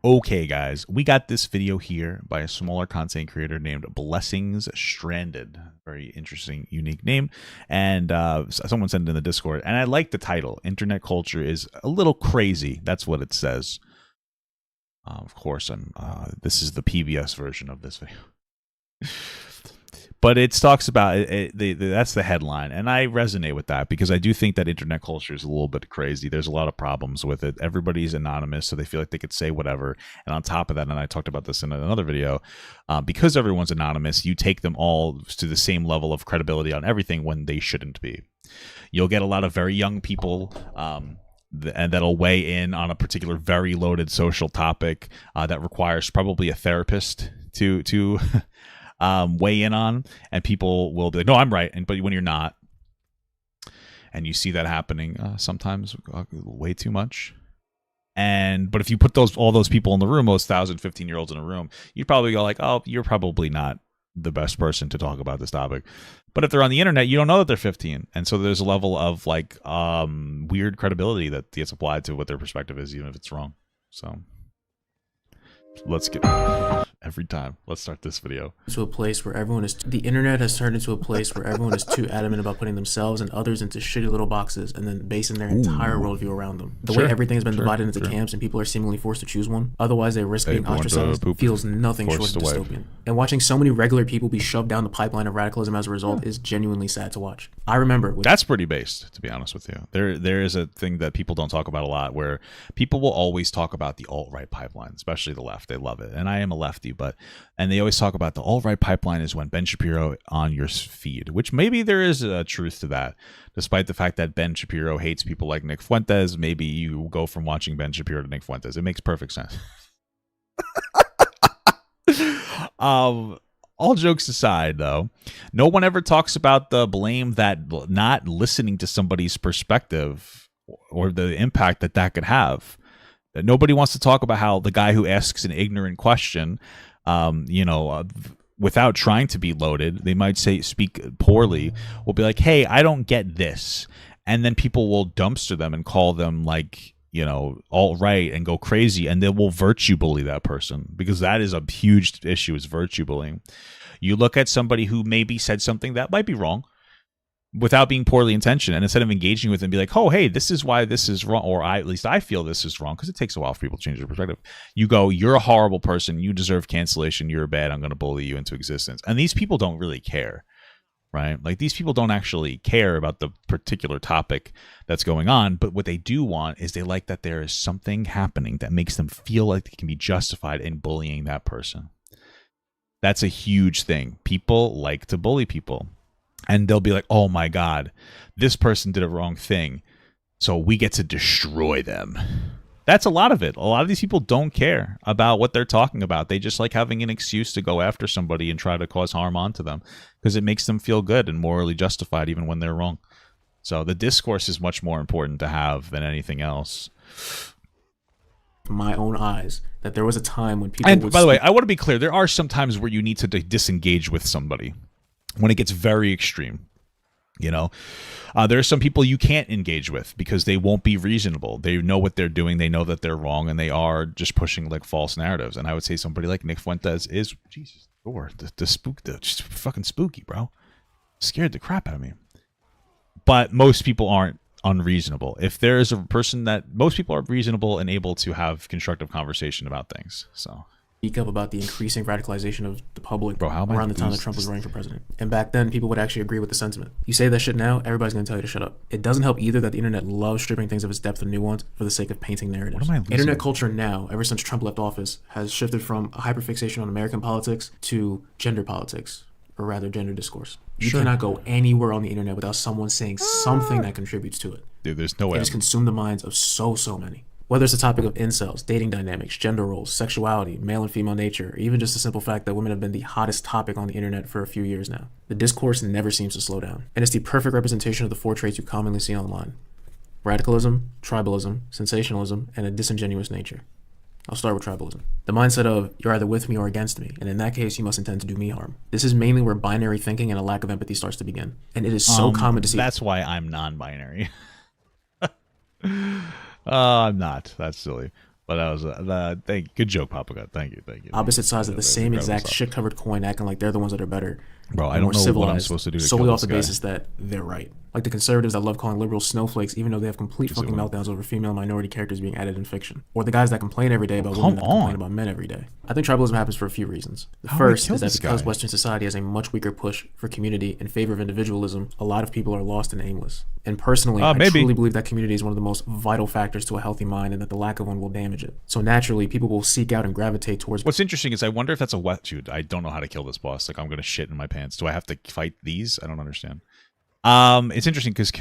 Okay, guys, we got this video here by a smaller content creator named Blessings Stranded. Very interesting, unique name. And someone sent it in the Discord. And I like the title. Internet culture is a little crazy. That's what it says. Of course, this is the PBS version of this video. But it talks about that's the headline, and I resonate with that because I do think that internet culture is a little bit crazy. There's a lot of problems with it. Everybody's anonymous, so they feel like they could say whatever. And on top of that, and I talked about this in another video, because everyone's anonymous, you take them all to the same level of credibility on everything when they shouldn't be. You'll get a lot of very young people and that'll weigh in on a particular very loaded social topic that requires probably a therapist to weigh in on, and people will be like, no, I'm right, but when you're not, and you see that happening sometimes way too much. But if you put all those people in the room, those 15-year-olds in a room, you'd probably go like, oh, you're probably not the best person to talk about this topic. But if they're on the internet, you don't know that they're 15, and so there's a level of like weird credibility that gets applied to what their perspective is, even if it's wrong. So let's get every time. Let's start this video. To a place where the internet has turned into a place where everyone is too adamant about putting themselves and others into shitty little boxes and then basing their entire worldview around them. The way everything has been divided into camps and people are seemingly forced to choose one. Otherwise, they risk being ostracized feels nothing short of dystopian. And watching so many regular people be shoved down the pipeline of radicalism as a result is genuinely sad to watch. I remember that's pretty based, to be honest with you. There is a thing that people don't talk about a lot where people will always talk about the alt-right pipeline, especially the left. They love it. And I am a lefty, and they always talk about the alt-right pipeline is when Ben Shapiro on your feed, which maybe there is a truth to that. Despite the fact that Ben Shapiro hates people like Nick Fuentes, maybe you go from watching Ben Shapiro to Nick Fuentes. It makes perfect sense. All jokes aside, though, no one ever talks about the blame that not listening to somebody's perspective or the impact that could have. Nobody wants to talk about how the guy who asks an ignorant question, without trying to be loaded, they might speak poorly, will be like, hey, I don't get this. And then people will dumpster them and call them like, alt-right and go crazy, and they will virtue bully that person, because that is a huge issue, is virtue bullying. You look at somebody who maybe said something that might be wrong without being poorly intentioned, and instead of engaging with them, be like, oh, hey, this is why this is wrong, or at least I feel this is wrong, because it takes a while for people to change their perspective. You go, you're a horrible person, you deserve cancellation, you're bad, I'm going to bully you into existence. And these people don't really care, right? Like, these people don't actually care about the particular topic that's going on, but what they do want is they like that there is something happening that makes them feel like they can be justified in bullying that person. That's a huge thing. People like to bully people. And they'll be like, oh my God, this person did a wrong thing, so we get to destroy them. That's a lot of it. A lot of these people don't care about what they're talking about. They just like having an excuse to go after somebody and try to cause harm onto them because it makes them feel good and morally justified even when they're wrong. So the discourse is much more important to have than anything else. My own eyes, that there was a time when people And by the way, I want to be clear. There are some times where you need to disengage with somebody. When it gets very extreme, there are some people you can't engage with because they won't be reasonable. They know what they're doing. They know that they're wrong, and they are just pushing like false narratives. And I would say somebody like Nick Fuentes is, Jesus, just fucking spooky, bro. Scared the crap out of me. But most people aren't unreasonable. If there is a person that most people are reasonable and able to have constructive conversation about things, so. Speak up about the increasing radicalization of the public around the time that Trump was running for president. And back then, people would actually agree with the sentiment. You say that shit now, everybody's going to tell you to shut up. It doesn't help either that the internet loves stripping things of its depth and nuance for the sake of painting narratives. Internet culture now, ever since Trump left office, has shifted from a hyperfixation on American politics to gender politics, or rather gender discourse. You cannot go anywhere on the internet without someone saying something that contributes to it. Dude, there's no way. It has consumed the minds of so many. Whether it's the topic of incels, dating dynamics, gender roles, sexuality, male and female nature, or even just the simple fact that women have been the hottest topic on the internet for a few years now. The discourse never seems to slow down, and it's the perfect representation of the four traits you commonly see online: radicalism, tribalism, sensationalism, and a disingenuous nature. I'll start with tribalism. The mindset of, you're either with me or against me, and in that case, you must intend to do me harm. This is mainly where binary thinking and a lack of empathy starts to begin, and it is so common to see. That's why I'm non-binary. I'm not. That's silly. But that was good joke, Papa God. Thank you, thank you, thank you. Opposite sides of the That was same incredible exact stuff. shit covered coin, acting like they're the ones that are better Bro, I and more don't know what I'm civilized, supposed to do to solely kill off this the guy. basis that they're right. Like the conservatives that love calling liberals snowflakes, even though they have complete Is it fucking one? meltdowns over female and minority characters being added in fiction. Or the guys that complain every day about women Come that complain on. about men every day. I think tribalism happens for a few reasons. The How do I first kill is that this because guy? Western society has a much weaker push for community in favor of individualism, a lot of people are lost and aimless. And personally, I Maybe. truly believe that community is one of the most vital factors to a healthy mind and that the lack of one will damage it. So naturally, people will seek out and gravitate towards. What's interesting is I wonder if that's a wet shoot. I don't know how to kill this boss. Like I'm gonna shit in my pants. Do I have to fight these? I don't understand. It's interesting because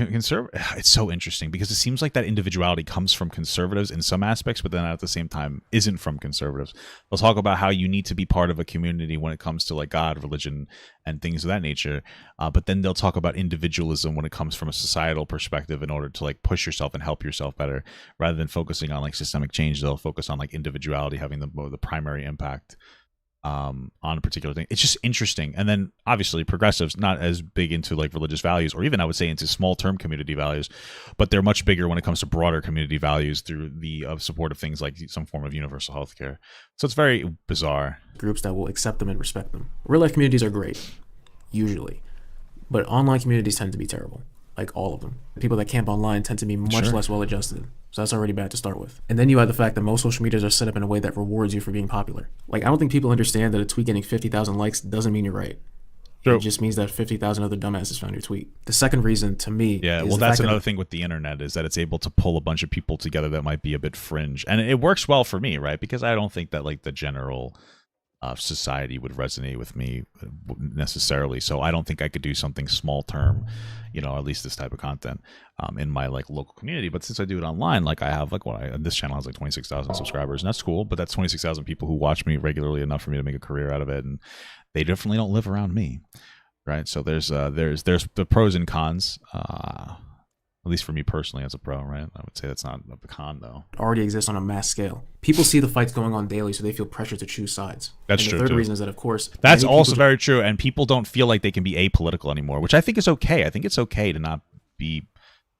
it's so interesting because it seems like that individuality comes from conservatives in some aspects, but then at the same time isn't from conservatives. They'll talk about how you need to be part of a community when it comes to like God, religion, and things of that nature. But then they'll talk about individualism when it comes from a societal perspective in order to like push yourself and help yourself better, rather than focusing on like systemic change. They'll focus on like individuality having the primary impact on a particular thing. It's just interesting. And then obviously progressives not as big into like religious values or even I would say into small term community values, but they're much bigger when it comes to broader community values through the support of things like some form of universal health care. So it's very bizarre. Groups that will accept them and respect them. Real life communities are great, usually, but online communities tend to be terrible. Like all of them. The people that camp online tend to be much less well adjusted. So that's already bad to start with. And then you add the fact that most social medias are set up in a way that rewards you for being popular. Like I don't think people understand that a tweet getting 50,000 likes doesn't mean you're right. True. It just means that 50,000 other dumbasses found your tweet. The second reason to me, Yeah, is well, the that's fact another that thing with the internet is that it's able to pull a bunch of people together that might be a bit fringe, and it works well for me, right? Because I don't think that like the general society would resonate with me necessarily. So I don't think I could do something small term, at least this type of content in my like local community. But since I do it online, like I have like this channel has like 26,000 subscribers, and that's cool. But that's 26,000 people who watch me regularly enough for me to make a career out of it, and they definitely don't live around me, right? So there's the pros and cons. At least for me personally as a pro, right? I would say that's not a con though. already exists on a mass scale. People see the fights going on daily, so they feel pressure to choose sides. That's and true. The third too. reason is that, of course, that's many also people very true. And people don't feel like they can be apolitical anymore, which I think is okay. I think it's okay to not be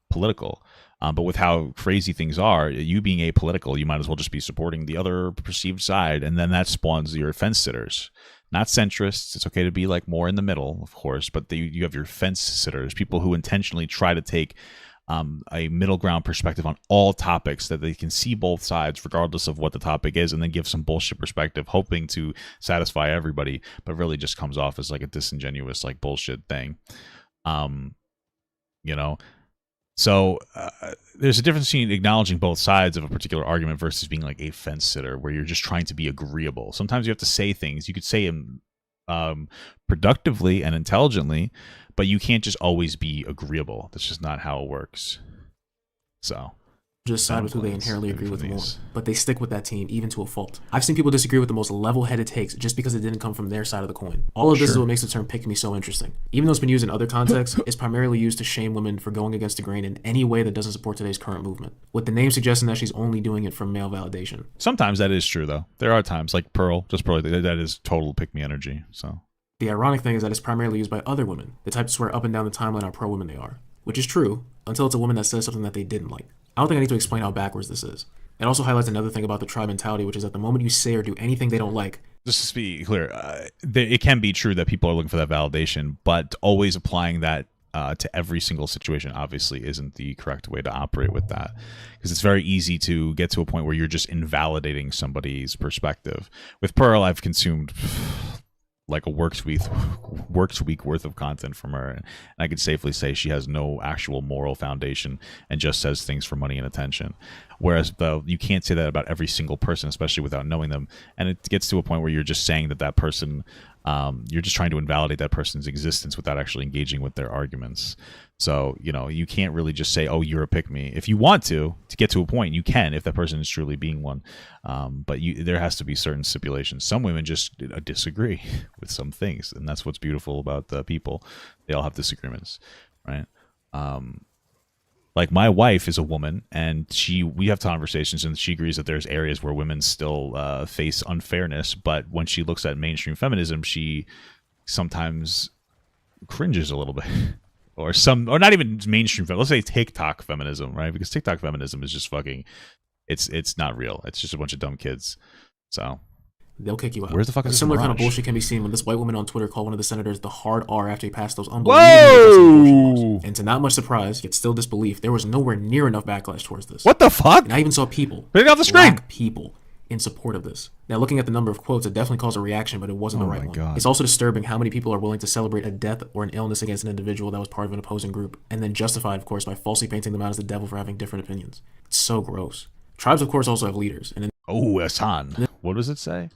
political. But with how crazy things are, you being apolitical, you might as well just be supporting the other perceived side. And then that spawns your fence sitters. Not centrists. It's okay to be like more in the middle, of course. But you have your fence sitters, people who intentionally try to take a middle ground perspective on all topics, that they can see both sides regardless of what the topic is, and then give some bullshit perspective hoping to satisfy everybody, but really just comes off as like a disingenuous like bullshit thing. So there's a difference between acknowledging both sides of a particular argument versus being like a fence sitter where you're just trying to be agreeable. Sometimes you have to say things, you could say them productively and intelligently, but you can't just always be agreeable. That's just not how it works. So just side with who they inherently agree with more, but they stick with that team even to a fault. I've seen people disagree with the most level-headed takes just because it didn't come from their side of the coin. All of this is what makes the term "pick me" so interesting. Even though it's been used in other contexts, it's primarily used to shame women for going against the grain in any way that doesn't support today's current movement, with the name suggesting that she's only doing it for male validation. Sometimes that is true, though. There are times, like Pearl, that is total pick me energy. So the ironic thing is that it's primarily used by other women, the type to swear up and down the timeline how pro-women they are, which is true until it's a woman that says something that they didn't like. I don't think I need to explain how backwards this is. It also highlights another thing about the tribe mentality, which is that the moment you say or do anything they don't like, just to be clear, it can be true that people are looking for that validation, but always applying that to every single situation obviously isn't the correct way to operate with that, because it's very easy to get to a point where you're just invalidating somebody's perspective. With Pearl, I've consumed like a works week worth of content from her, and I could safely say she has no actual moral foundation and just says things for money and attention. Whereas though you can't say that about every single person, especially without knowing them, and it gets to a point where you're just saying that person, you're just trying to invalidate that person's existence without actually engaging with their arguments. So you can't really just say, oh, you're a pick me. If you want to get to a point, you can, if that person is truly being one, but there has to be certain stipulations. Some women just disagree with some things, and that's what's beautiful about the people. They all have disagreements, right? Like my wife is a woman, and we have conversations, and she agrees that there's areas where women still face unfairness, but when she looks at mainstream feminism, she sometimes cringes a little bit. Or not even mainstream, let's say TikTok feminism, right? Because TikTok feminism is just fucking It's not real. It's just a bunch of dumb kids. So they'll kick you out. where the fuck A is this similar kind of Mirage? bullshit can be seen when this white woman on Twitter called one of the senators the hard R after he passed those unbelievably aggressive abortion laws. Whoa! And to not much surprise, yet still disbelief, there was nowhere near enough backlash towards this. What the fuck? And I even saw people, Put it off the screen. black people, in support of this. Now, looking at the number of quotes, it definitely caused a reaction, but it wasn't the Oh right my one. God. It's also disturbing how many people are willing to celebrate a death or an illness against an individual that was part of an opposing group, and then justified, of course, by falsely painting them out as the devil for having different opinions. It's so gross. Tribes, of course, also have leaders, and in Oh, Hassan. What does it say?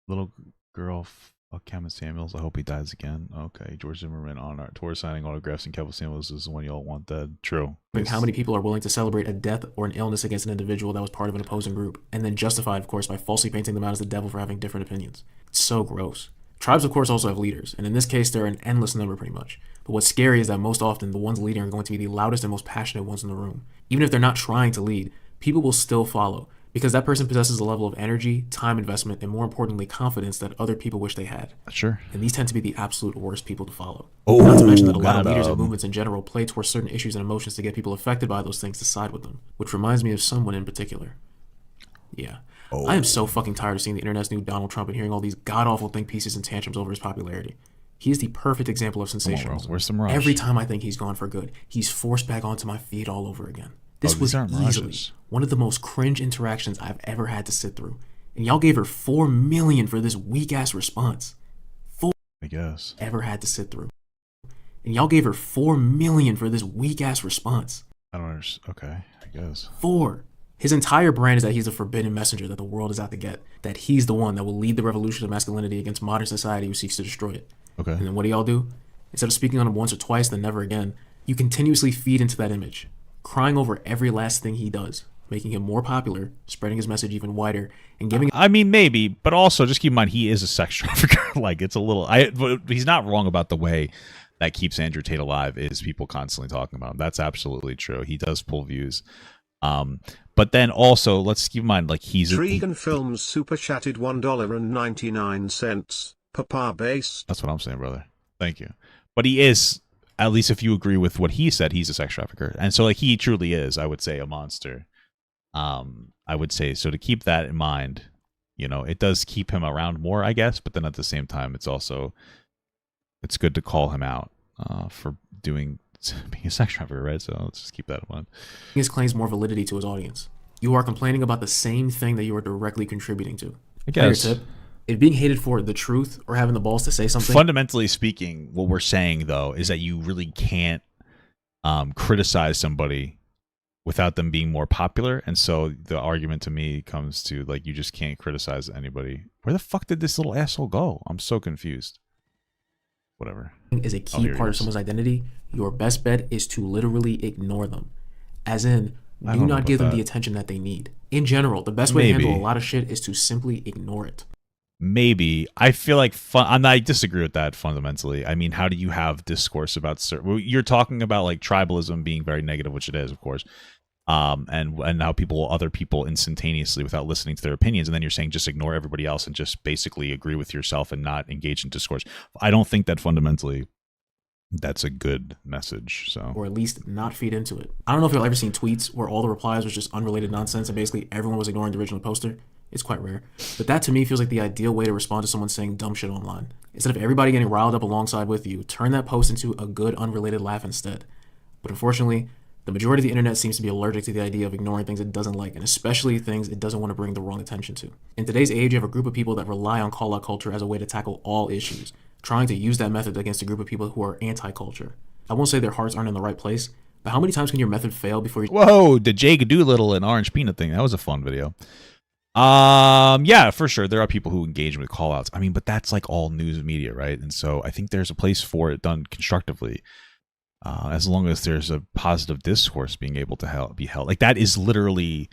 Little girl, fuck Kevin Samuels. I hope he dies again. Okay, George Zimmerman on our tour signing autographs, and Kevin Samuels is the one y'all want dead. True. how many people are willing to celebrate a death or an illness against an individual that was part of an opposing group, and then justified, of course, by falsely painting them out as the devil for having different opinions. It's so gross. Tribes, of course, also have leaders, and in this case, they're an endless number pretty much. But what's scary is that most often, the ones leading are going to be the loudest and most passionate ones in the room. Even if they're not trying to lead, people will still follow, because that person possesses a level of energy, time investment, and more importantly, confidence that other people wish they had. Sure. And these tend to be the absolute worst people to follow. Oh, Not to mention that a lot of got leaders and 'em. movements in general play towards certain issues and emotions to get people affected by those things to side with them. Which reminds me of someone in particular. Yeah. I am so fucking tired of seeing the internet's new Donald Trump and hearing all these god-awful think pieces and tantrums over his popularity. He is the perfect example of sensationalism. Where's the Mirage? Every time I think he's gone for good, he's forced back onto my feed all over again. This these was aren't easily Mirages. one of the most cringe interactions I've ever had to sit through. And y'all gave her $4 million for this weak-ass response. I guess. Ever had to sit through. And y'all gave her $4 million for this weak-ass response. I don't understand. Okay, I guess. 4. His entire brand is that he's a forbidden messenger that the world is out to get. That he's the one that will lead the revolution of masculinity against modern society who seeks to destroy it. Okay. And then what do y'all do? Instead of speaking on him once or twice, then never again, you continuously feed into that image, crying over every last thing he does, making him more popular, spreading his message even wider, and giving I mean, maybe, but also just keep in mind he is a sex trafficker. Like it's a little. But he's not wrong about the way that keeps Andrew Tate alive. Is people constantly talking about him? That's absolutely true. He does pull views. But then also let's keep in mind like he's Tregan Films super chatted $1.99. Papa based. That's what I'm saying, brother. Thank you. But he is, at least if you agree with what he said, he's a sex trafficker, and so like he truly is, I would say, a monster. I would say so. To keep that in mind, you know, it does keep him around more, I guess. But then at the same time, it's good to call him out for being a sex trafficker, right? So let's just keep that in mind. his claims more validity to his audience. You are complaining about the same thing that you are directly contributing to. I guess. Your tip, if being hated for the truth or having the balls to say something, Fundamentally speaking, what we're saying though is that you really can't criticize somebody without them being more popular, and so the argument to me comes to like you just can't criticize anybody. Where the fuck did this little asshole go? I'm so confused. Whatever. is a Oh, key here it part of is. someone's identity, your best bet is to literally ignore them. As in, I do don't know not give them about the that. attention that they need. In general, the best way to handle a Maybe. lot of shit is to simply ignore it. Maybe. I feel like I disagree with that fundamentally. I mean, how do you have discourse about certain? Well, you're talking about like tribalism being very negative, which it is, of course. And how other people instantaneously without listening to their opinions, and then you're saying just ignore everybody else and just basically agree with yourself and not engage in discourse. I don't think that fundamentally that's a good message. So Or at least not feed into it. I don't know if you've ever seen tweets where all the replies was just unrelated nonsense and basically everyone was ignoring the original poster. It's quite rare. But that to me feels like the ideal way to respond to someone saying dumb shit online. Instead of everybody getting riled up alongside with you, turn that post into a good unrelated laugh instead. But unfortunately, the majority of the internet seems to be allergic to the idea of ignoring things it doesn't like, and especially things it doesn't want to bring the wrong attention to. In today's age, you have a group of people that rely on call-out culture as a way to tackle all issues, trying to use that method against a group of people who are anti-culture. I won't say their hearts aren't in the right place, but how many times can your method fail before you... whoa, the Jake Doolittle and Orange Peanut thing. That was a fun video. Yeah, for sure. There are people who engage with call outs. I mean, but that's like all news media, right? And so I think there's a place for it done constructively. As long as there's a positive discourse being able to be held. Like that is literally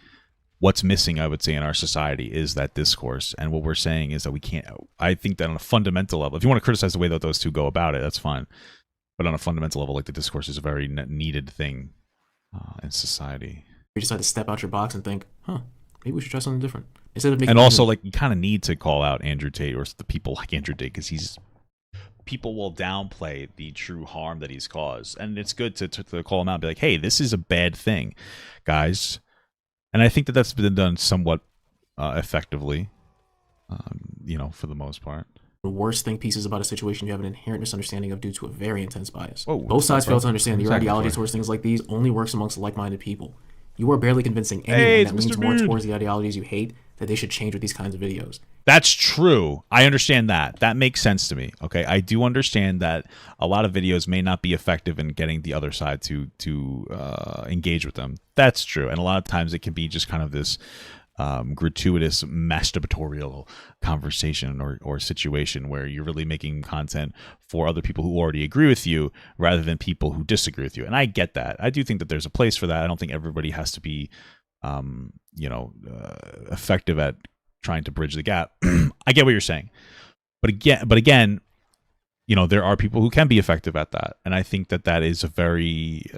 what's missing, I would say, in our society is that discourse. And what we're saying is that we can't, I think that on a fundamental level, if you want to criticize the way that those two go about it, that's fine. But on a fundamental level, like the discourse is a very needed thing in society. You decide to step out your box and think, maybe we should try something different. Instead of making And also, like, you kind of need to call out Andrew Tate or the people like Andrew Tate because people will downplay the true harm that he's caused. And it's good to call him out and be like, hey, this is a bad thing, guys. And I think that that's been done somewhat effectively, for the most part. The worst think pieces about a situation you have an inherent misunderstanding of due to a very intense bias. Whoa, Both sides fail to understand that your Exactly, ideology sorry. towards things like these only works amongst like-minded people. You are barely convincing anyone Hey, that it's leans Mr. more Beard. towards the ideologies you hate that they should change with these kinds of videos. That's true. I understand that. That makes sense to me. Okay, I do understand that a lot of videos may not be effective in getting the other side to engage with them. That's true, and a lot of times it can be just kind of this gratuitous masturbatorial conversation or situation where you're really making content for other people who already agree with you rather than people who disagree with you. And I get that. I do think that there's a place for that. I don't think everybody has to be effective at trying to bridge the gap. I get what you're saying, but again, there are people who can be effective at that, and I think that is a very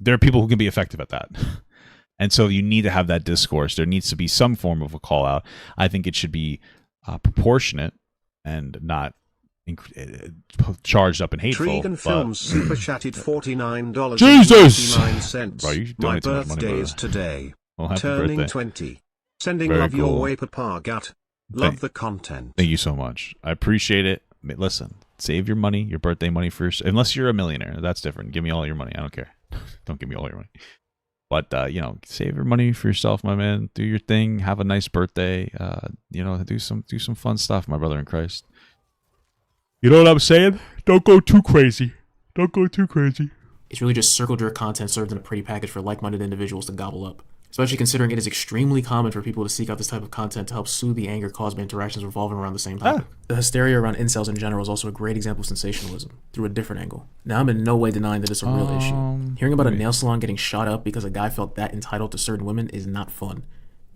there are people who can be effective at that. And so you need to have that discourse. There needs to be some form of a call out. I think it should be proportionate and not charged up and hateful. Tregan Films super chatted $49. Jesus! Bro, you My donate too much money, birthday brother. is today. Well, happy Turning birthday. 20. Sending Very love your cool. way, Papa Gut. Love the content. Thank you so much. I appreciate it. Listen, save your money, your birthday money first. Unless you're a millionaire, that's different. Give me all your money. I don't care. Don't give me all your money. But save your money for yourself, my man. Do your thing. Have a nice birthday. Do some fun stuff, my brother in Christ. You know what I'm saying? Don't go too crazy. Don't go too crazy. It's really just circle jerk content served in a pretty package for like-minded individuals to gobble up. Especially considering it is extremely common for people to seek out this type of content to help soothe the anger caused by interactions revolving around the same topic. The hysteria around incels in general is also a great example of sensationalism, through a different angle. Now, I'm in no way denying that it's a real issue. Hearing about a nail salon getting shot up because a guy felt that entitled to certain women is not fun.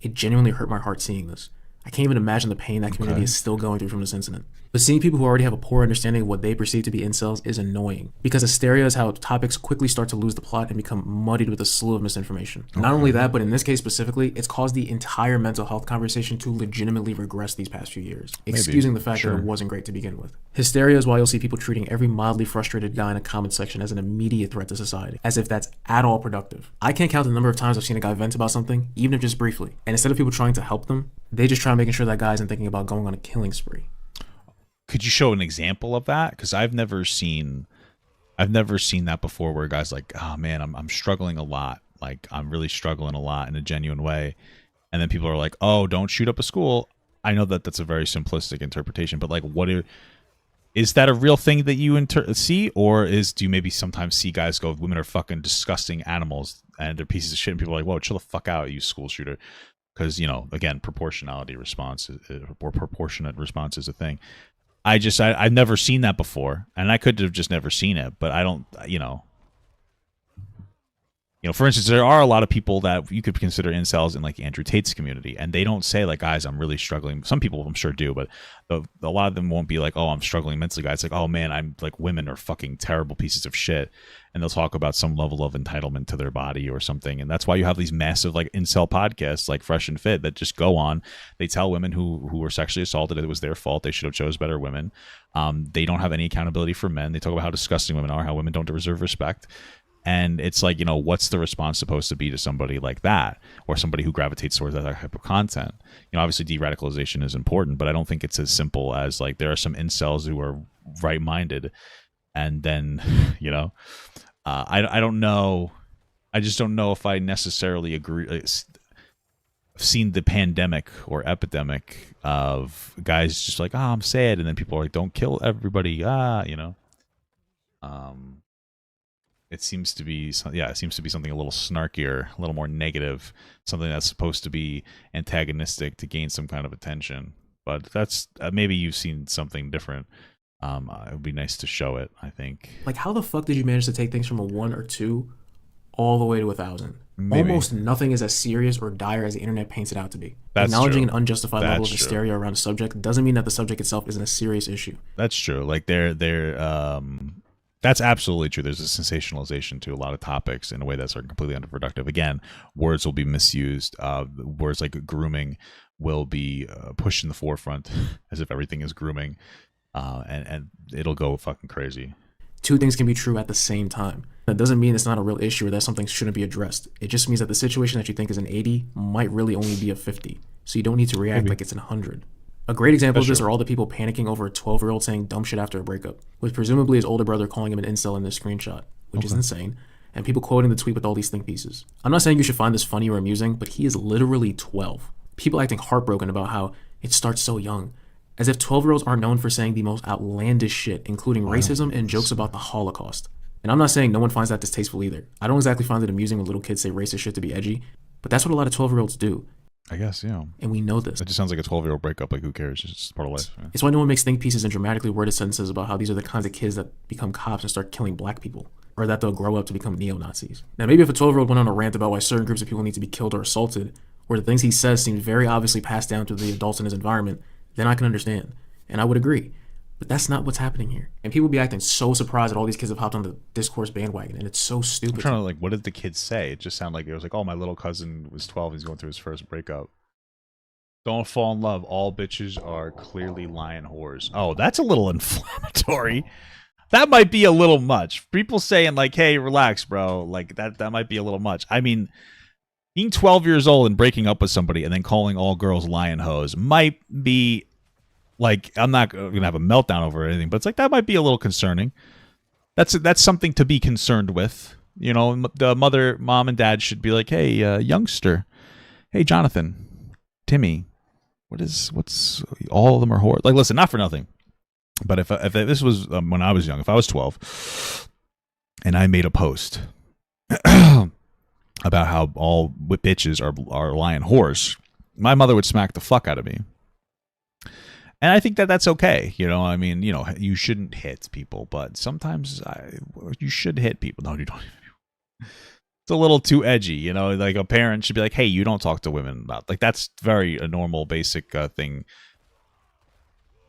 It genuinely hurt my heart seeing this. I can't even imagine the pain that community is still going through from this incident. But seeing people who already have a poor understanding of what they perceive to be incels is annoying, because hysteria is how topics quickly start to lose the plot and become muddied with a slew of misinformation. Not only that, but in this case specifically, it's caused the entire mental health conversation to legitimately regress these past few years, excusing the fact that it wasn't great to begin with. Hysteria is why you'll see people treating every mildly frustrated guy in a comment section as an immediate threat to society, as if that's at all productive. I can't count the number of times I've seen a guy vent about something, even if just briefly, and instead of people trying to help them, they just try making sure that guy isn't thinking about going on a killing spree. Could you show an example of that? Because I've never seen that before, where a guy's like, oh man, I'm struggling a lot. Like, I'm really struggling a lot in a genuine way. And then people are like, oh, don't shoot up a school. I know that that's a very simplistic interpretation, but like, is that a real thing that you see? Or do you maybe sometimes see guys go, women are fucking disgusting animals and they're pieces of shit, and people are like, whoa, chill the fuck out, you school shooter. Because, again, proportionality response or proportionate response is a thing. I've never seen that before, and I could have just never seen it, but I don't, for instance, there are a lot of people that you could consider incels in like Andrew Tate's community, and they don't say like, guys, I'm really struggling. Some people I'm sure do, but a lot of them won't be like, oh, I'm struggling mentally, guys. It's like, oh man, I'm like, women are fucking terrible pieces of shit. And they'll talk about some level of entitlement to their body or something. And that's why you have these massive like incel podcasts like Fresh and Fit that just go on. They tell women who were sexually assaulted it was their fault. They should have chose better women. They don't have any accountability for men. They talk about how disgusting women are, how women don't deserve respect. And it's like, what's the response supposed to be to somebody like that, or somebody who gravitates towards that type of content? Obviously de-radicalization is important, but I don't think it's as simple as like there are some incels who are right-minded, and then, I don't know. I just don't know if I necessarily agree. I've seen the pandemic or epidemic of guys just like, oh, I'm sad, and then people are like, don't kill everybody, It seems to be, something a little snarkier, a little more negative, something that's supposed to be antagonistic to gain some kind of attention. But that's maybe you've seen something different. It would be nice to show it, I think. Like, how the fuck did you manage to take things from a 1 or 2 all the way to 1,000? Maybe. Almost nothing is as serious or dire as the internet paints it out to be. That's Acknowledging true. an unjustified level of That's hysteria around a subject doesn't mean that the subject itself isn't a serious issue. That's true. Like that's absolutely true. There's a sensationalization to a lot of topics in a way that's completely unproductive. Again, words will be misused. Words like grooming will be pushed in the forefront as if everything is grooming, and it'll go fucking crazy. Two things can be true at the same time. That doesn't mean it's not a real issue or that something shouldn't be addressed. It just means that the situation that you think is an 80 might really only be a 50. So you don't need to react like it's an 100. A great example of this are all the people panicking over a 12-year-old saying dumb shit after a breakup, with presumably his older brother calling him an incel in this screenshot, which is insane, and people quoting the tweet with all these think pieces. I'm not saying you should find this funny or amusing, but he is literally 12. People acting heartbroken about how it starts so young, as if 12-year-olds aren't known for saying the most outlandish shit, including racism and jokes about the Holocaust. And I'm not saying no one finds that distasteful either. I don't exactly find it amusing when little kids say racist shit to be edgy, but that's what a lot of 12-year-olds do. I guess, yeah. And we know this. It just sounds like a 12-year-old breakup. Like, who cares? It's just part of life. Yeah. It's why no one makes think pieces and dramatically worded sentences about how these are the kinds of kids that become cops and start killing black people, or that they'll grow up to become neo-Nazis. Now, maybe if a 12-year-old went on a rant about why certain groups of people need to be killed or assaulted, or the things he says seem very obviously passed down to the adults in his environment, then I can understand. And I would agree. But that's not what's happening here. And people be acting so surprised that all these kids have hopped on the discourse bandwagon, and it's so stupid. I'm trying to, like, what did the kids say? It just sounded like it was like, oh, my little cousin was 12. He's going through his first breakup. Don't fall in love. All bitches are clearly lying whores. Oh, that's a little inflammatory. That might be a little much. People saying, like, hey, relax, bro. Like, that might be a little much. I mean, being 12 years old and breaking up with somebody and then calling all girls lying hoes might be, like, I'm not going to have a meltdown over anything, but it's like, that might be a little concerning. That's something to be concerned with. You know, the mom and dad should be like, hey, youngster. Hey, Jonathan. Timmy. What's all of them are whores. Like, listen, not for nothing. But if this was when I was young, if I was 12 and I made a post about how all bitches are lying whores, my mother would smack the fuck out of me. And I think that's okay. You know, I mean, you know, you shouldn't hit people, but sometimes you should hit people. No, you don't. It's a little too edgy, you know, like a parent should be like, hey, you don't talk to women about, like, that's a normal basic thing.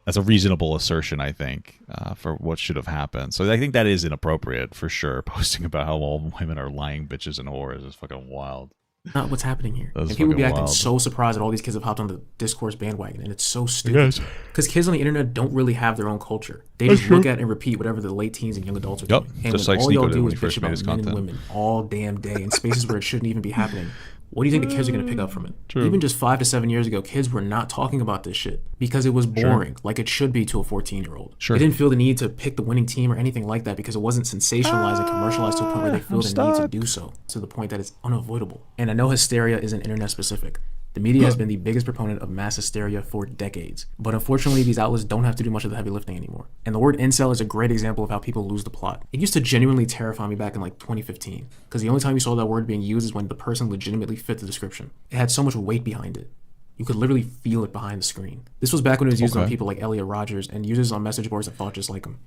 That's a reasonable assertion, I think, for what should have happened. So I think that is inappropriate for sure. Posting about how all women are lying bitches and whores is fucking wild. Not what's happening here. And people be acting so surprised that all these kids have hopped on the discourse bandwagon, and it's so stupid. Because kids on the internet don't really have their own culture. They just look at and repeat whatever the late teens and young adults are doing. And just when like all y'all do is bitch bitch about men and women all damn day in spaces where it shouldn't even be happening, what do you think the kids are going to pick up from it? True. Even just 5 to 7 years ago, kids were not talking about this shit because it was boring, like it should be to a 14-year-old. Sure. They didn't feel the need to pick the winning team or anything like that because it wasn't sensationalized and commercialized to a point where they feel the need to do so, to the point that it's unavoidable. And I know hysteria isn't internet specific. The media has been the biggest proponent of mass hysteria for decades. But unfortunately, these outlets don't have to do much of the heavy lifting anymore. And the word incel is a great example of how people lose the plot. It used to genuinely terrify me back in like 2015, because the only time you saw that word being used is when the person legitimately fit the description. It had so much weight behind it. You could literally feel it behind the screen. This was back when it was used on people like Elliot Rogers and users on message boards that thought just like him.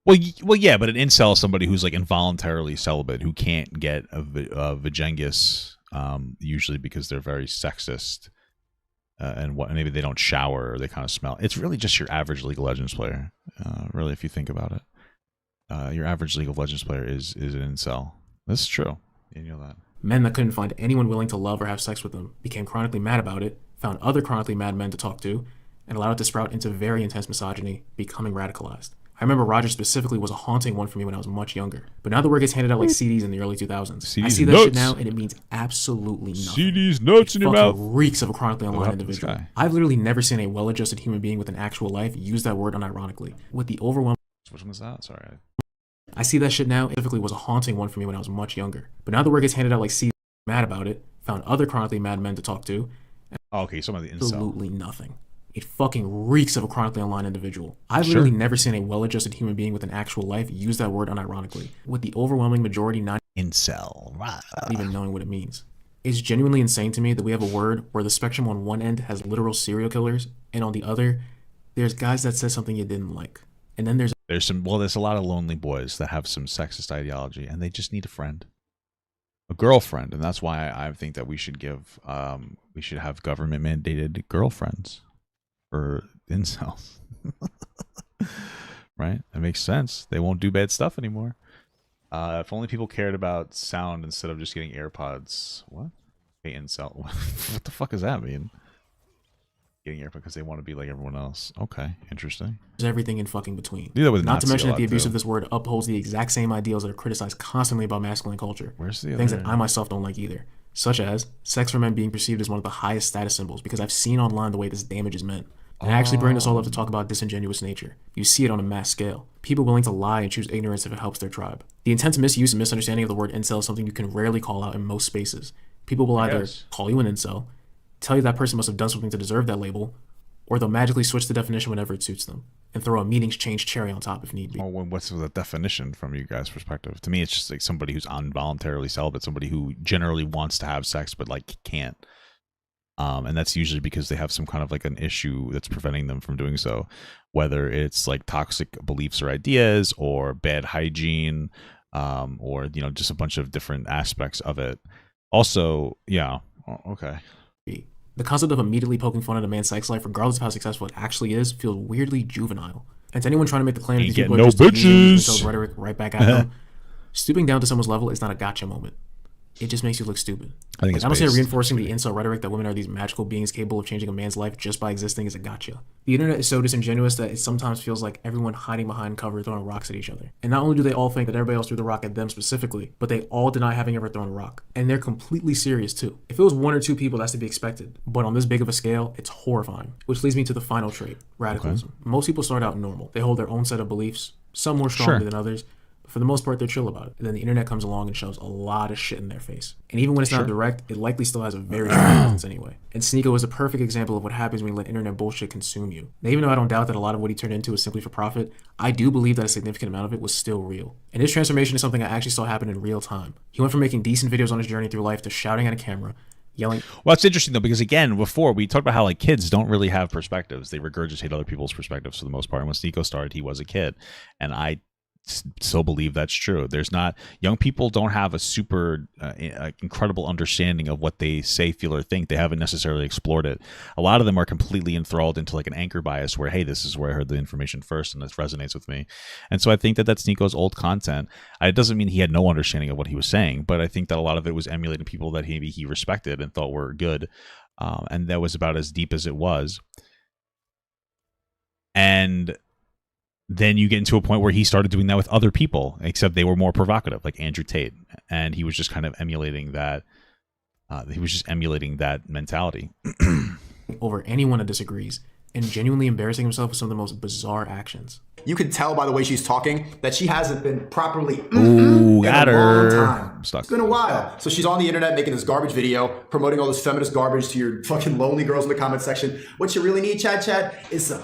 Well, yeah, but an incel is somebody who's like involuntarily celibate, who can't get a vagingus, usually because they're very sexist. And maybe they don't shower or they kind of smell. It's really just your average League of Legends player. Really, if you think about it, your average League of Legends player is an incel. That's true. You know that. Men that couldn't find anyone willing to love or have sex with them became chronically mad about it, found other chronically mad men to talk to, and allowed it to sprout into very intense misogyny, becoming radicalized. I remember Roger specifically was a haunting one for me when I was much younger. But now the word gets handed out like CDs in the early 2000s. CDs I see that nuts. shit now, and it means absolutely nothing. CDs nuts in your mouth. Reeks of a chronically online individual. I've literally never seen a well-adjusted human being with an actual life use that word unironically. With the overwhelming... Which one was that? Sorry. I see that shit now. It specifically was a haunting one for me when I was much younger. But now the word gets handed out like CDs, mad about it, found other chronically mad men to talk to. Okay, some of the incel. Absolutely nothing. It fucking reeks of a chronically online individual. I've literally never seen a well-adjusted human being with an actual life use that word unironically, with the overwhelming majority not even knowing what it means. It's genuinely insane to me that we have a word where the spectrum on one end has literal serial killers, and on the other, there's guys that said something you didn't like. And then there's a lot of lonely boys that have some sexist ideology, and they just need a friend. A girlfriend, and that's why I think that we should have government mandated girlfriends for incels. Right? That makes sense. They won't do bad stuff anymore. If only people cared about sound instead of just getting AirPods. What? Hey, incel. What the fuck does that mean? getting airplay because they want to be like everyone else. Okay, interesting. There's everything in fucking between. Do that with Not to Nazi mention a that the lot, abuse too. of this word upholds the exact same ideals that are criticized constantly about masculine culture. Where's the Things other? that I myself don't like either, such as sex for men being perceived as one of the highest status symbols, because I've seen online the way this damages men. And I actually bring this all up to talk about disingenuous nature. You see it on a mass scale. People willing to lie and choose ignorance if it helps their tribe. The intense misuse and misunderstanding of the word incel is something you can rarely call out in most spaces. People will either call you an incel, tell you that person must have done something to deserve that label, or they'll magically switch the definition whenever it suits them and throw a meanings change cherry on top if need be. Oh, what's the definition from you guys' perspective? To me, it's just like somebody who's involuntarily celibate, somebody who generally wants to have sex but like can't. And that's usually because they have some kind of like an issue that's preventing them from doing so, whether it's like toxic beliefs or ideas or bad hygiene, or just a bunch of different aspects of it. Also, yeah, okay. The concept of immediately poking fun at a man's sex life, regardless of how successful it actually is, feels weirdly juvenile. And to anyone trying to make the claim that these people are just using themselves rhetoric right back at them, stooping down to someone's level is not a gotcha moment. It just makes you look stupid. I think I don't say reinforcing the incel rhetoric that women are these magical beings capable of changing a man's life just by existing is a gotcha. The internet is so disingenuous that it sometimes feels like everyone hiding behind cover throwing rocks at each other. And not only do they all think that everybody else threw the rock at them specifically, but they all deny having ever thrown a rock. And they're completely serious too. If it was one or two people, that's to be expected. But on this big of a scale, it's horrifying. Which leads me to the final trait, radicalism. Okay. Most people start out normal. They hold their own set of beliefs, some more strongly than others. For the most part, they're chill about it. And then the internet comes along and shoves a lot of shit in their face. And even when it's not direct, it likely still has a very strong presence anyway. And Sneeko is a perfect example of what happens when you let internet bullshit consume you. Now, even though I don't doubt that a lot of what he turned into is simply for profit, I do believe that a significant amount of it was still real. And his transformation is something I actually saw happen in real time. He went from making decent videos on his journey through life to shouting at a camera, yelling. Well, it's interesting though, because again, before we talked about how like kids don't really have perspectives. They regurgitate other people's perspectives for the most part. And when Sneeko started, he was a kid. And I still believe that's true. There's not, young people don't have a super incredible understanding of what they say, feel, or think. They haven't necessarily explored it. A lot of them are completely enthralled into like an anchor bias where, hey, this is where I heard the information first and this resonates with me. And so I think that that's Sneeko's old content. It doesn't mean he had no understanding of what he was saying, but I think that a lot of it was emulating people that he respected and thought were good. And that was about as deep as it was. And then you get into a point where he started doing that with other people, except they were more provocative, like Andrew Tate. And he was just kind of emulating that. He was just emulating that mentality. Over anyone that disagrees and genuinely embarrassing himself with some of the most bizarre actions. You can tell by the way she's talking that she hasn't been properly got her. Long time. I'm stuck. It's been a while. So she's on the internet making this garbage video, promoting all this feminist garbage to your fucking lonely girls in the comment section. What you really need, Chad, is some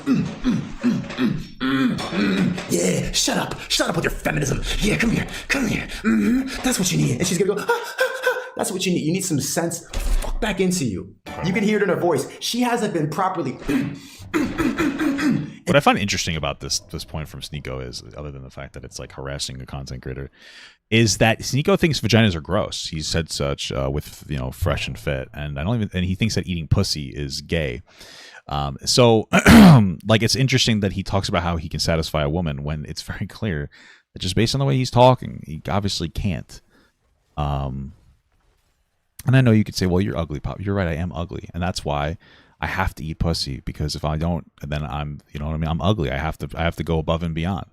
yeah, shut up with your feminism. Yeah, come here. That's what you need. And she's gonna go, that's what you need. You need some sense fuck back into you. You can hear it in her voice. She hasn't been properly What I find interesting about this point from Sneeko is, other than the fact that it's like harassing a content creator, is that Sneeko thinks vaginas are gross. He said such with Fresh and Fit, and he thinks that eating pussy is gay. So like it's interesting that he talks about how he can satisfy a woman when it's very clear that just based on the way he's talking, he obviously can't. And I know you could say, well, you're ugly, Pop. You're right, I am ugly, and that's why I have to eat pussy, because if I don't, then I'm, you know what I mean? I'm ugly. I have to go above and beyond.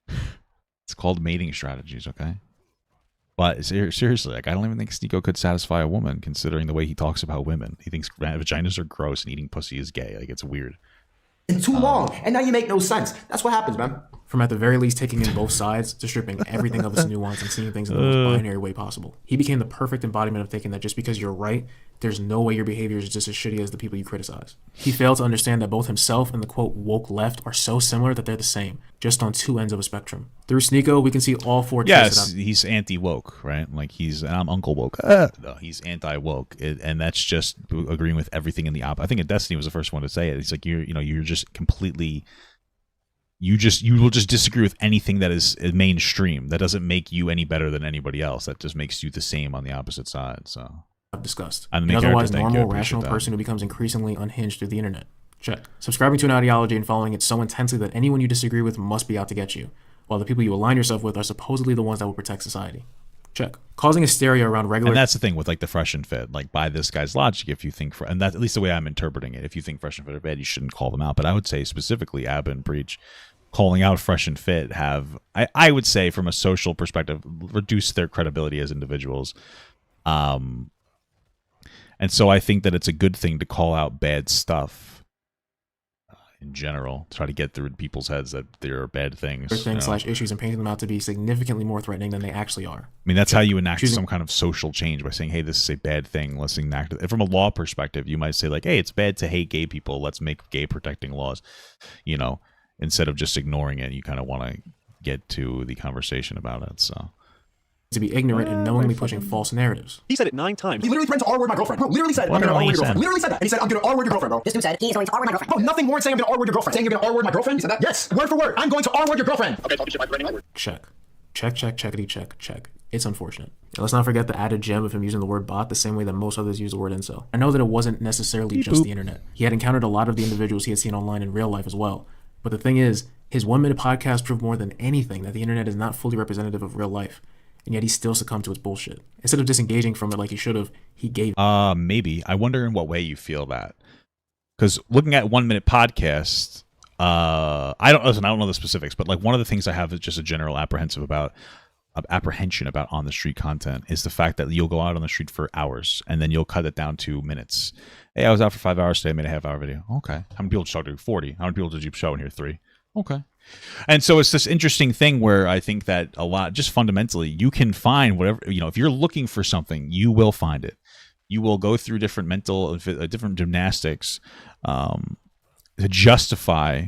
It's called mating strategies, okay? But seriously, like I don't even think Sneeko could satisfy a woman, considering the way he talks about women. He thinks vaginas are gross and eating pussy is gay. Like it's weird. And too long, and now you make no sense. That's what happens, man. From at the very least taking in both sides to stripping everything of its nuance and seeing things in the most binary way possible. He became the perfect embodiment of thinking that just because you're right, there's no way your behavior is just as shitty as the people you criticize. He failed to understand that both himself and the quote woke left are so similar that they're the same, just on two ends of a spectrum. Through Sneeko, we can see all four. Yes, he's anti-woke, right? Like and I'm Uncle Woke. No, he's anti-woke, and that's just agreeing with everything in the I think Destiny was the first one to say it. It's like you're just completely. You will just disagree with anything that is mainstream. That doesn't make you any better than anybody else. That just makes you the same on the opposite side. So I've discussed. An otherwise normal, rational person who becomes increasingly unhinged through the internet. Check. Subscribing to an ideology and following it so intensely that anyone you disagree with must be out to get you, while the people you align yourself with are supposedly the ones that will protect society. Check. Causing hysteria around regular. And that's the thing with like the fresh and fit. Like by this guy's logic, if you think, and that's at least the way I'm interpreting it. If you think fresh and fit are bad, you shouldn't call them out. But I would say specifically, Abba and Breach calling out fresh and fit have, I would say, from a social perspective, reduce their credibility as individuals. And so I think that it's a good thing to call out bad stuff in general, try to get through people's heads that there are bad things, / issues, and painting them out to be significantly more threatening than they actually are. I mean, that's how you enact some kind of social change, by saying, hey, this is a bad thing. Let's enact it. From a law perspective, you might say like, hey, it's bad to hate gay people. Let's make gay protecting laws, instead of just ignoring it. You kind of want to get to the conversation about it. So to be ignorant and knowingly pushing false narratives. He said it 9 times. He literally threatened to R-word my girlfriend. Bro, literally said, I'm gonna R-word your girlfriend. Literally said that. And he said, I'm gonna R-word your girlfriend, bro. This dude said he is going to R-word my girlfriend. Bro, nothing more than saying I'm gonna R-word your girlfriend. Saying you're gonna R-word my girlfriend? He said that? Yes, word for word. I'm going to R-word your girlfriend. Okay, talking shit by threatening my word. Check. Checkity check. It's unfortunate. And let's not forget the added gem of him using the word bot the same way that most others use the word incel. I know that it wasn't necessarily just the internet. He had encountered a lot of the individuals he had seen online in real life as well. But the thing is, his 1-minute podcast proved more than anything that the internet is not fully representative of real life. And yet he still succumbed to its bullshit. Instead of disengaging from it like he should have, he gave. Maybe. I wonder in what way you feel that. Because looking at 1-minute podcast, I don't know the specifics, but like one of the things I have is just a general apprehension about on the street content is the fact that you'll go out on the street for hours and then you'll cut it down to minutes. Hey, I was out for 5 hours today. I made a half-hour video. Okay. How many people did you talk to? 40. How many people did you show in here? 3. Okay. And so it's this interesting thing where I think that a lot, just fundamentally, you can find whatever, if you're looking for something, you will find it. You will go through different different gymnastics to justify,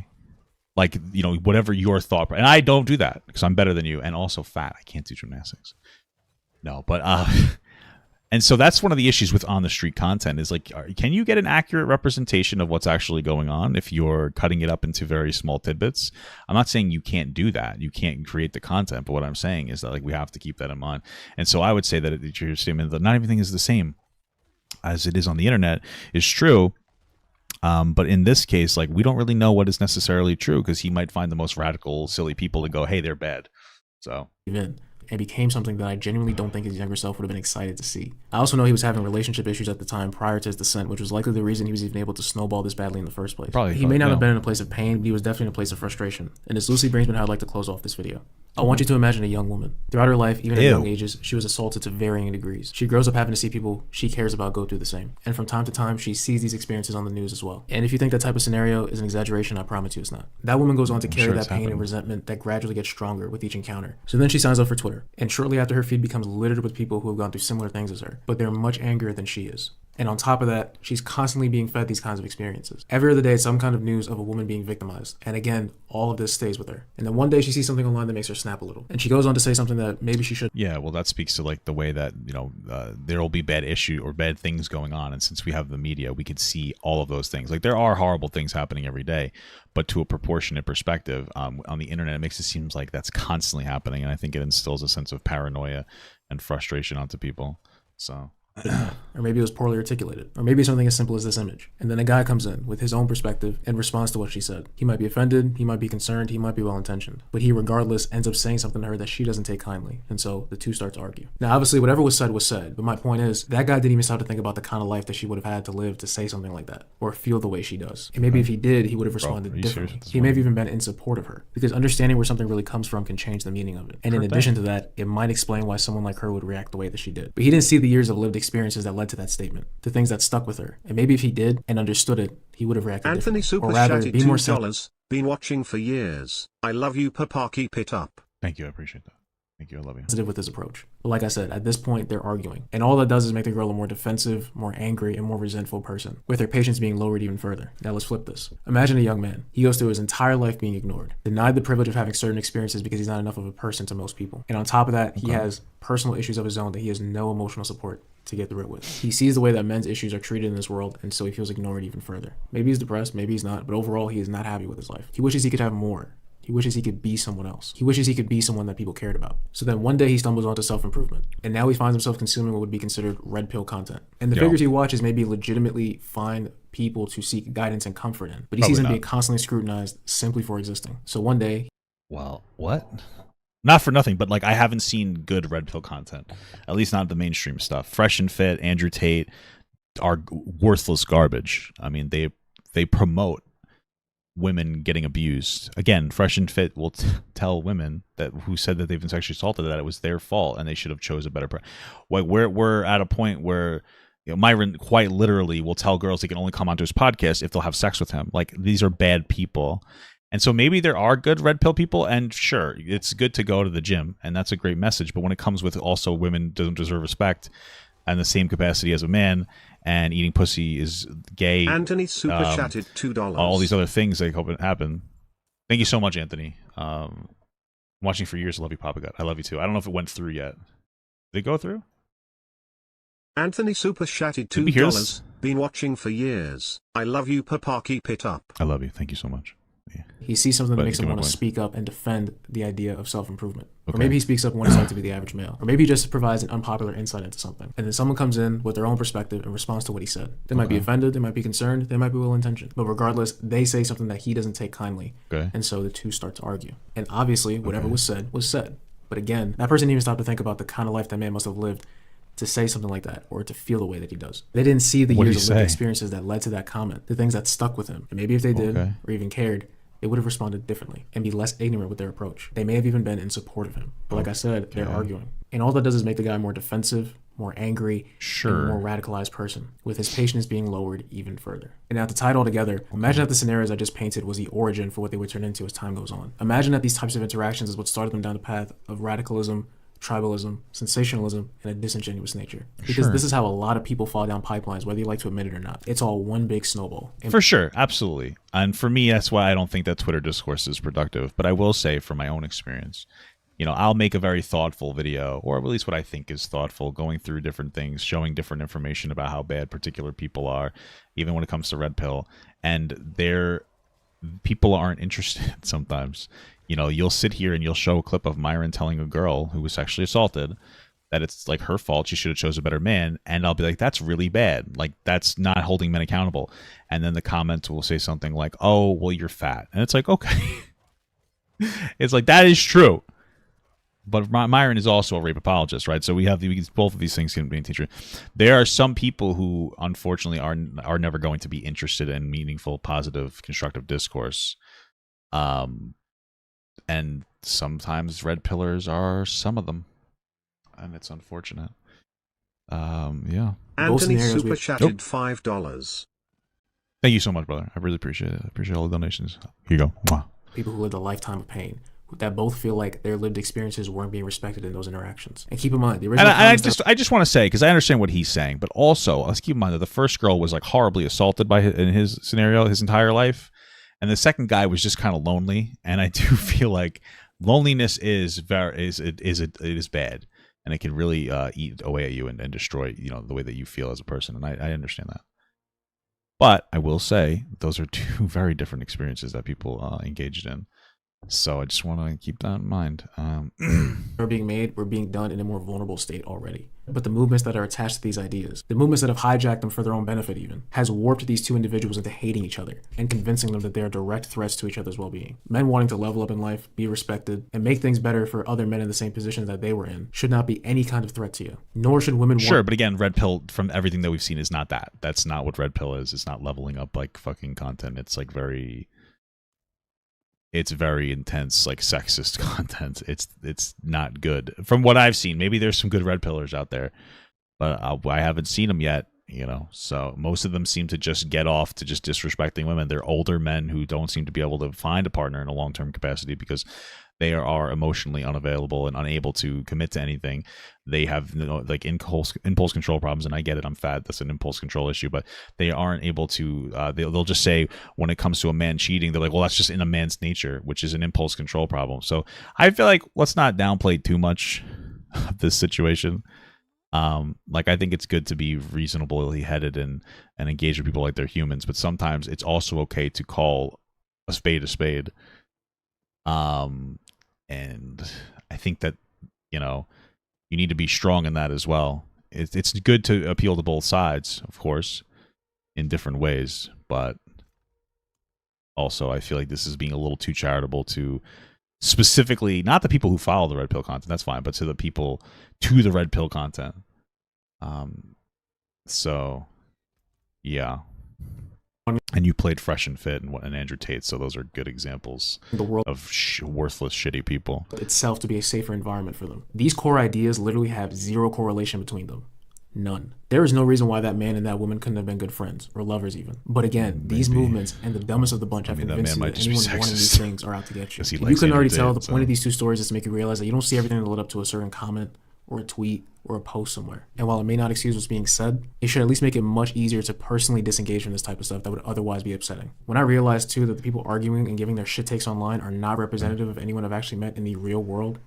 like, whatever your thought. And I don't do that because I'm better than you and also fat. I can't do gymnastics. No, but and so that's one of the issues with on the street content is like, can you get an accurate representation of what's actually going on if you're cutting it up into very small tidbits? I'm not saying you can't do that. You can't create the content. But what I'm saying is that like we have to keep that in mind. And so I would say that your statement that not everything is the same as it is on the internet is true. But in this case, like we don't really know what is necessarily true because he might find the most radical, silly people to go, hey, they're bad. So. And became something that I genuinely don't think his younger self would have been excited to see. I also know he was having relationship issues at the time prior to his descent, which was likely the reason he was even able to snowball this badly in the first place. He may not have been in a place of pain, but he was definitely in a place of frustration. And this loosely brings me to how I'd like to close off this video. I want you to imagine a young woman. Throughout her life, even at young ages, she was assaulted to varying degrees. She grows up having to see people she cares about go through the same. And from time to time, she sees these experiences on the news as well. And if you think that type of scenario is an exaggeration, I promise you it's not. That woman goes on to carry that pain and resentment that gradually gets stronger with each encounter. So then she signs up for Twitter. And shortly after, her feed becomes littered with people who have gone through similar things as her. But they're much angrier than she is. And on top of that, she's constantly being fed these kinds of experiences. Every other day, it's some kind of news of a woman being victimized. And again, all of this stays with her. And then one day she sees something online that makes her snap a little. And she goes on to say something that maybe she should. Yeah, well, that speaks to like the way that, there will be bad issue or bad things going on. And since we have the media, we could see all of those things. Like there are horrible things happening every day, but to a proportionate perspective on the internet, it makes it seem like that's constantly happening. And I think it instills a sense of paranoia and frustration onto people. So. Or maybe it was poorly articulated. Or maybe something as simple as this image. And then a guy comes in with his own perspective and responds to what she said. He might be offended, he might be concerned, he might be well-intentioned. But he regardless ends up saying something to her that she doesn't take kindly. And so the two start to argue. Now obviously whatever was said. But my point is, that guy didn't even stop to think about the kind of life that she would have had to live to say something like that. Or feel the way she does. And maybe if he did, he would have responded differently. He may have even been in support of her. Because understanding where something really comes from can change the meaning of it. And in addition to that, it might explain why someone like her would react the way that she did. But he didn't see the years of lived experiences that led to that statement, the things that stuck with her. And maybe if he did and understood it, he would have reacted Anthony differently. Super Or rather, chatted be more $2. Been watching for years. I love you, Papa. Keep it up. Thank you. I appreciate that. Thank you. I love you. sensitive with his approach. But like I said, at this point, they're arguing. And all that does is make the girl a more defensive, more angry, and more resentful person, with her patience being lowered even further. Now let's flip this. Imagine a young man. He goes through his entire life being ignored, denied the privilege of having certain experiences because he's not enough of a person to most people. And on top of that, he has personal issues of his own that he has no emotional support to get through it with. He sees the way that men's issues are treated in this world, and so he feels ignored even further. Maybe he's depressed, maybe he's not, but overall he is not happy with his life. He wishes he could have more. He wishes he could be someone else. He wishes he could be someone that people cared about. So then one day he stumbles onto self-improvement, and now he finds himself consuming what would be considered red pill content. And the figures he watches maybe legitimately find people to seek guidance and comfort in, but he sees them being constantly scrutinized simply for existing. So one day, well, what? Not for nothing, but like I haven't seen good red pill content, at least not the mainstream stuff. Fresh and Fit, Andrew Tate are worthless garbage. I mean, they promote women getting abused. Again, Fresh and Fit will tell women that who said that they've been sexually assaulted that it was their fault and they should have chose a better. Like we're at a point where Myron quite literally will tell girls they can only come onto his podcast if they'll have sex with him. Like these are bad people. And so maybe there are good red pill people, and sure, it's good to go to the gym, and that's a great message. But when it comes with also women don't deserve respect and the same capacity as a man, and eating pussy is gay, Anthony super chatted $2. all these other things, I hope it happen. Thank you so much, Anthony. I'm watching for years. I love you, Papa God. I love you too. I don't know if it went through yet. Did it go through? Anthony super chatted Did we hear this? $2. Been watching for years. I love you, Papa. Keep it up. I love you. Thank you so much. Yeah. He sees something that But makes him give my want to point. speak up and defend the idea of self-improvement. Or Okay. maybe he speaks up when it's like to be the average male. Or maybe he just provides an unpopular insight into something. And then someone comes in with their own perspective and responds to what he said. They might be offended, they might be concerned, they might be well-intentioned. But regardless, they say something that he doesn't take kindly. Okay. And so the two start to argue. And obviously, whatever was said was said. But again, that person didn't even stop to think about the kind of life that man must have lived to say something like that or to feel the way that he does. They didn't see the What did years he of lived say? experiences that led to that comment, the things that stuck with him. And maybe if they did Okay. or even cared, they would have responded differently and be less ignorant with their approach. They may have even been in support of him. But like I said, they're arguing. And all that does is make the guy more defensive, more angry, Sure. and a more radicalized person, with his patience being lowered even further. And now to tie it all together, imagine that the scenarios I just painted was the origin for what they would turn into as time goes on. Imagine that these types of interactions is what started them down the path of radicalism, tribalism, sensationalism, and a disingenuous nature. Because Sure. this is how a lot of people fall down pipelines, whether you like to admit it or not. It's all one big snowball. And For sure, absolutely. And for me, that's why I don't think that Twitter discourse is productive. But I will say, from my own experience, I'll make a very thoughtful video, or at least what I think is thoughtful, going through different things, showing different information about how bad particular people are, even when it comes to red pill. And people aren't interested sometimes. You'll sit here and you'll show a clip of Myron telling a girl who was sexually assaulted that it's like her fault, she should have chose a better man, and I'll be like, that's really bad. Like, that's not holding men accountable. And then the comments will say something like, oh, well, you're fat. And it's like, okay. It's like, that is true. But Myron is also a rape apologist, right? So we have both of these things can be true. There are some people who, unfortunately, are never going to be interested in meaningful, positive, constructive discourse. And sometimes red pillars are some of them, and it's unfortunate. Yeah. Anthony scenarios super we- chatted $5. Thank you so much, brother. I really appreciate it. I appreciate all the donations. Here you go. Mwah. people who lived a lifetime of pain that both feel like their lived experiences weren't being respected in those interactions. And keep in mind, the original And I comments just want to say, because I understand what he's saying, but also let's keep in mind that the first girl was like horribly assaulted in his scenario his entire life, and the second guy was just kind of lonely. And I do feel like loneliness is bad, and it can really eat away at you and destroy the way that you feel as a person. And I understand that. But I will say those are two very different experiences that people engaged in. So I just want to keep that in mind. are being made were being done in a more vulnerable state already. But the movements that are attached to these ideas, the movements that have hijacked them for their own benefit even, has warped these two individuals into hating each other and convincing them that they are direct threats to each other's well-being. Men wanting to level up in life, be respected, and make things better for other men in the same position that they were in should not be any kind of threat to you. Nor should women Sure, want... but again, red pill, from everything that we've seen, is not that. That's not what red pill is. It's not leveling up like fucking content. It's like it's very intense, like sexist content. It's not good from what I've seen. Maybe there's some good red pillars out there, but I haven't seen them yet. So most of them seem to just get off to just disrespecting women. They're older men who don't seem to be able to find a partner in a long-term capacity because they are emotionally unavailable and unable to commit to anything. They have like impulse control problems, and I get it. I'm fat. That's an impulse control issue, but they aren't able to. They'll just say when it comes to a man cheating, they're like, well, that's just in a man's nature, which is an impulse control problem. So I feel like let's not downplay too much of this situation. Like I think it's good to be reasonably headed and engage with people like they're humans, but sometimes it's also okay to call a spade a spade. And I think that, you need to be strong in that as well. It's good to appeal to both sides, of course, in different ways, but also I feel like this is being a little too charitable to specifically not the people who follow the red pill content, that's fine, but to the people to the red pill content. So yeah. And you played Fresh and Fit and Andrew Tate, so those are good examples the world of worthless, shitty people. Itself to be a safer environment for them. These core ideas literally have zero correlation between them. None. There is no reason why that man and that woman couldn't have been good friends or lovers even. But again, these movements and the dumbest of the bunch have convinced you that anyone wanting these things are out to get you. If you couldn't already tell, the point of these two stories is to make you realize that you don't see everything that led up to a certain comment or a tweet or a post somewhere. And while it may not excuse what's being said, it should at least make it much easier to personally disengage from this type of stuff that would otherwise be upsetting. When I realized too that the people arguing and giving their shit takes online are not representative of anyone I've actually met in the real world,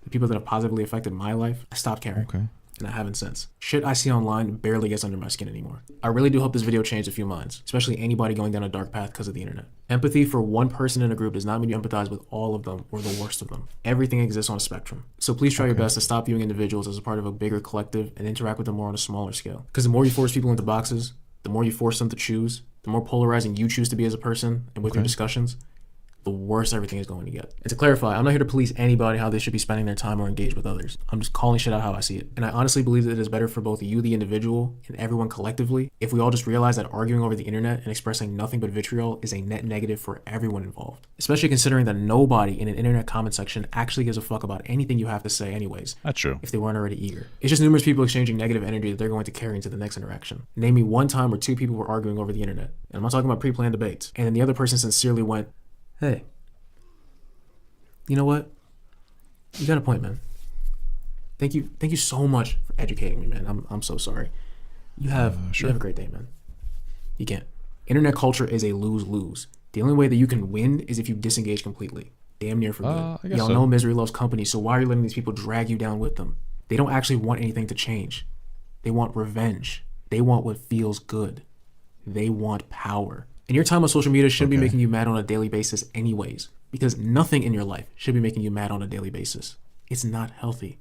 the people that have positively affected my life, I stopped caring. Okay. And I haven't since. Shit I see online barely gets under my skin anymore. I really do hope this video changed a few minds, especially anybody going down a dark path because of the internet. Empathy for one person in a group does not mean you empathize with all of them or the worst of them. Everything exists on a spectrum. So please try your best to stop viewing individuals as a part of a bigger collective and interact with them more on a smaller scale. Because the more you force people into boxes, the more you force them to choose, the more polarizing you choose to be as a person and with your discussions, the worse everything is going to get. And to clarify, I'm not here to police anybody how they should be spending their time or engage with others. I'm just calling shit out how I see it. And I honestly believe that it is better for both you, the individual, and everyone collectively if we all just realize that arguing over the internet and expressing nothing but vitriol is a net negative for everyone involved. Especially considering that nobody in an internet comment section actually gives a fuck about anything you have to say anyways. That's true. If they weren't already eager. It's just numerous people exchanging negative energy that they're going to carry into the next interaction. Name me one time where two people were arguing over the internet. And I'm not talking about pre-planned debates. And then the other person sincerely went, hey, you know what? You got a point, man. Thank you so much for educating me, man. I'm so sorry. You have a great day, man. You can't. Internet culture is a lose-lose. The only way that you can win is if you disengage completely. Damn near for good. Y'all know misery loves company, so why are you letting these people drag you down with them? They don't actually want anything to change. They want revenge. They want what feels good. They want power. And your time on social media should be making you mad on a daily basis anyways. Because nothing in your life should be making you mad on a daily basis. It's not healthy.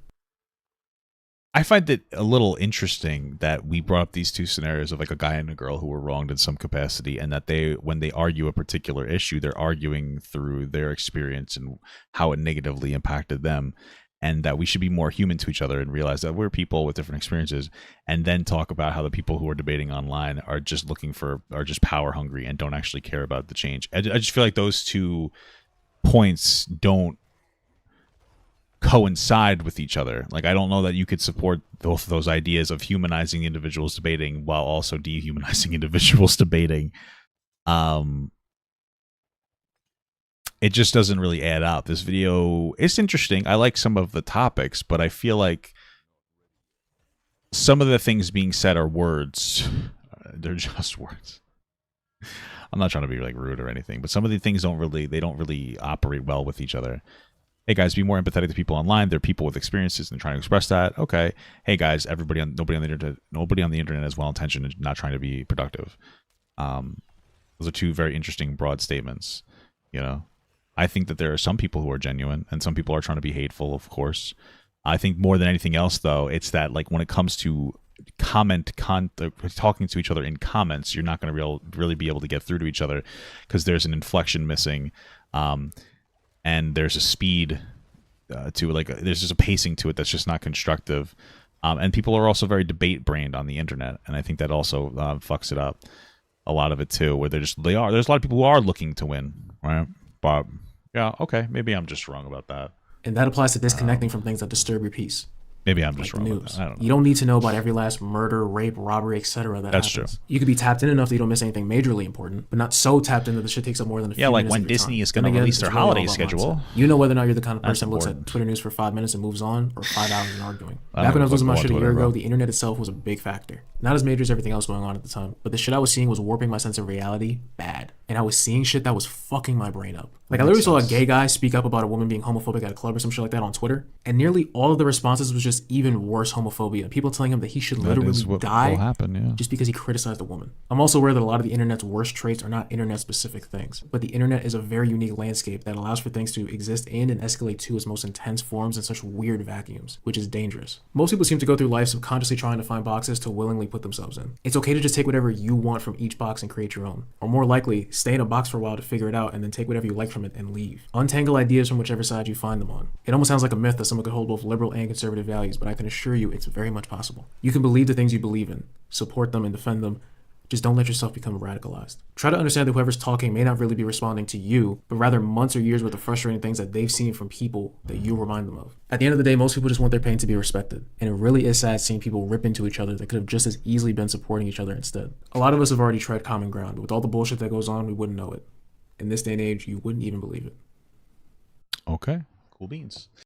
I find it a little interesting that we brought up these two scenarios of like a guy and a girl who were wronged in some capacity, and that when they argue a particular issue, they're arguing through their experience and how it negatively impacted them, and that we should be more human to each other and realize that we're people with different experiences, and then talk about how the people who are debating online are just just power hungry and don't actually care about the change. I just feel like those two points don't coincide with each other. Like, I don't know that you could support both of those ideas of humanizing individuals debating while also dehumanizing individuals debating. It just doesn't really add up. This video is interesting. I like some of the topics, but I feel like some of the things being said are words. They're just words. I'm not trying to be like rude or anything, but some of the things don't really operate well with each other. Hey guys, be more empathetic to people online. They're people with experiences and trying to express that. Okay. Hey guys, nobody on the internet is well intentioned and not trying to be productive. Those are two very interesting broad statements. You know, I think that there are some people who are genuine and some people are trying to be hateful, of course. I think more than anything else, though, it's that like when it comes to talking to each other in comments, you're not going to really be able to get through to each other because there's an inflection missing, and there's a speed to there's just a pacing to it that's just not constructive, and people are also very debate brained on the internet, and I think that also fucks it up a lot of it too, where there's a lot of people who are looking to win, right? But yeah, okay, maybe I'm just wrong about that, and that applies to disconnecting from things that disturb your peace. Maybe I'm just like wrong. News. I don't know. You don't need to know about every last murder, rape, robbery, etc. That's happens. True. You could be tapped in enough that you don't miss anything majorly important, but not so tapped in that the shit takes up more than a few minutes. Yeah, like when Disney is going to release their holiday schedule. You know whether or not you're the kind of person who looks at Twitter news for 5 minutes and moves on, or 5 hours and arguing. Back when I was losing my shit a year ago, the internet itself was a big factor. Not as major as everything else going on at the time, but the shit I was seeing was warping my sense of reality bad. And I was seeing shit that was fucking my brain up. Like, I literally saw a gay guy speak up about a woman being homophobic at a club or some shit like that on Twitter, and nearly all of the responses was just even worse homophobia. People telling him that he should literally die just because he criticized a woman. I'm also aware that a lot of the internet's worst traits are not internet-specific things, but the internet is a very unique landscape that allows for things to exist in and escalate to its most intense forms in such weird vacuums, which is dangerous. Most people seem to go through life subconsciously trying to find boxes to willingly put themselves in. It's okay to just take whatever you want from each box and create your own. Or more likely, Stay in a box for a while to figure it out and then take whatever you like from it and leave. Untangle ideas from whichever side you find them on. It almost sounds like a myth that someone could hold both liberal and conservative values, but I can assure you it's very much possible. You can believe the things you believe in, support them and defend them. Just don't let yourself become radicalized. Try to understand that whoever's talking may not really be responding to you, but rather months or years worth of frustrating things that they've seen from people that you remind them of. At the end of the day, most people just want their pain to be respected. And it really is sad seeing people rip into each other that could have just as easily been supporting each other instead. A lot of us have already tread common ground, but with all the bullshit that goes on, we wouldn't know it. In this day and age, you wouldn't even believe it. Okay, cool beans.